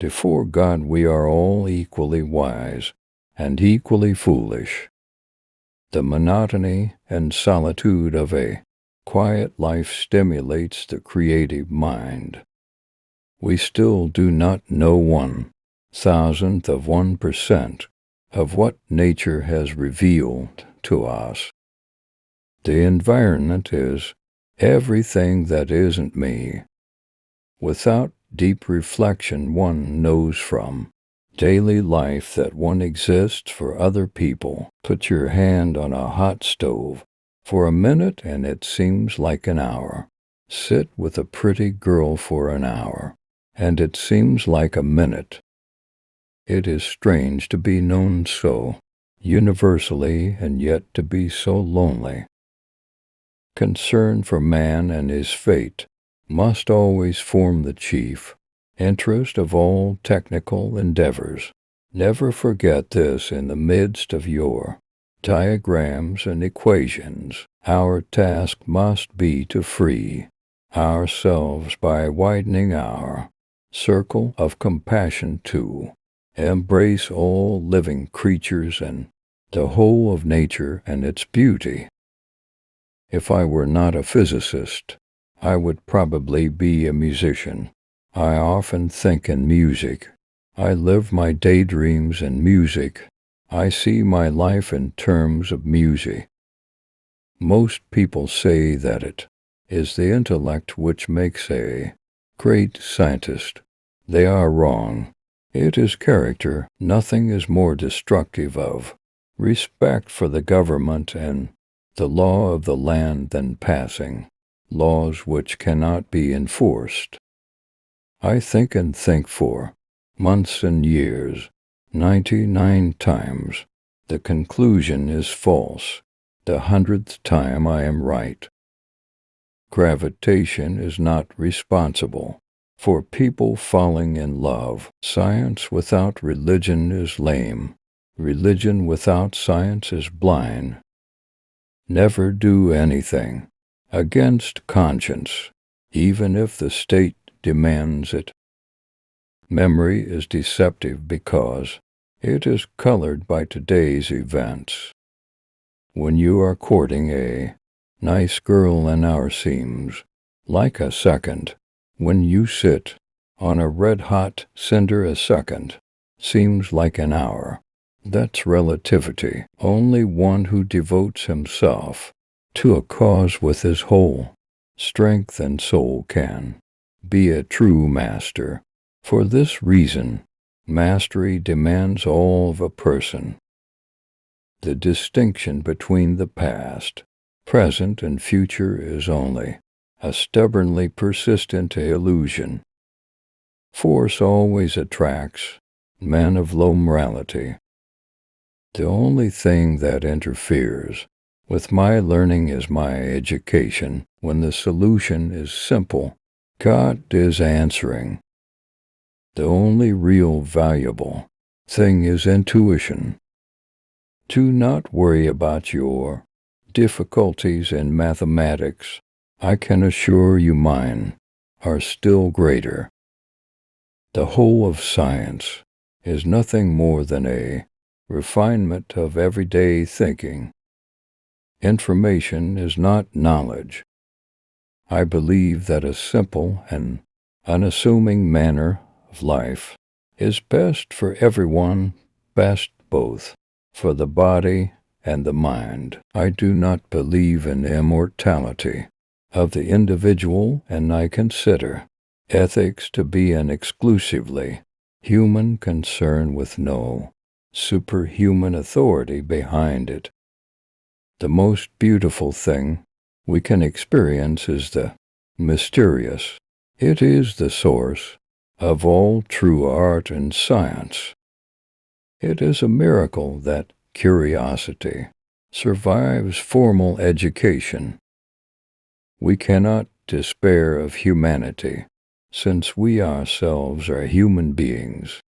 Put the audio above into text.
Before God we are all equally wise and equally foolish. The monotony and solitude of a quiet life stimulates the creative mind. We still do not know 1,000% of what nature has revealed to us. The environment is everything that isn't me. Without deep reflection, one knows from daily life that one exists for other people. Put your hand on a hot stove for a minute and it seems like an hour. Sit with a pretty girl for an hour and it seems like a minute. It is strange to be known so universally and yet to be so lonely. Concern for man and his fate must always form the chief interest of all technical endeavors. Never forget this in the midst of your diagrams and equations. Our task must be to free ourselves by widening our circle of compassion to embrace all living creatures and the whole of nature and its beauty. If I were not a physicist, I would probably be a musician. I often think in music. I live my daydreams in music. I see my life in terms of music. Most people say that it is the intellect which makes a great scientist. They are wrong. It is character. Nothing is more destructive of respect for the government and the law of the land than passing laws which cannot be enforced. I think and think for months and years. 99 times the conclusion is false. The 100th time I am right. Gravitation is not responsible for people falling in love. Science without religion is lame. Religion without science is blind. Never do anything against conscience, even if the state demands it. Memory is deceptive because it is colored by today's events. When you are courting a nice girl, an hour seems like a second. When you sit on a red-hot cinder, a second seems like an hour. That's relativity. Only one who devotes himself to a cause with his whole strength and soul can be a true master. For this reason, mastery demands all of a person. The distinction between the past, present, and future is only a stubbornly persistent illusion. Force always attracts men of low morality. The only thing that interferes with my learning is my education. When the solution is simple, God is answering. The only real valuable thing is intuition. Do not worry about your difficulties in mathematics. I can assure you mine are still greater. The whole of science is nothing more than a refinement of everyday thinking. Information is not knowledge. I believe that a simple and unassuming manner of life is best for everyone, best both for the body and the mind. I do not believe in immortality of the individual, and I consider ethics to be an exclusively human concern with no superhuman authority behind it. The most beautiful thing we can experience is the mysterious. It is the source of all true art and science. It is a miracle that curiosity survives formal education. We cannot despair of humanity, since we ourselves are human beings.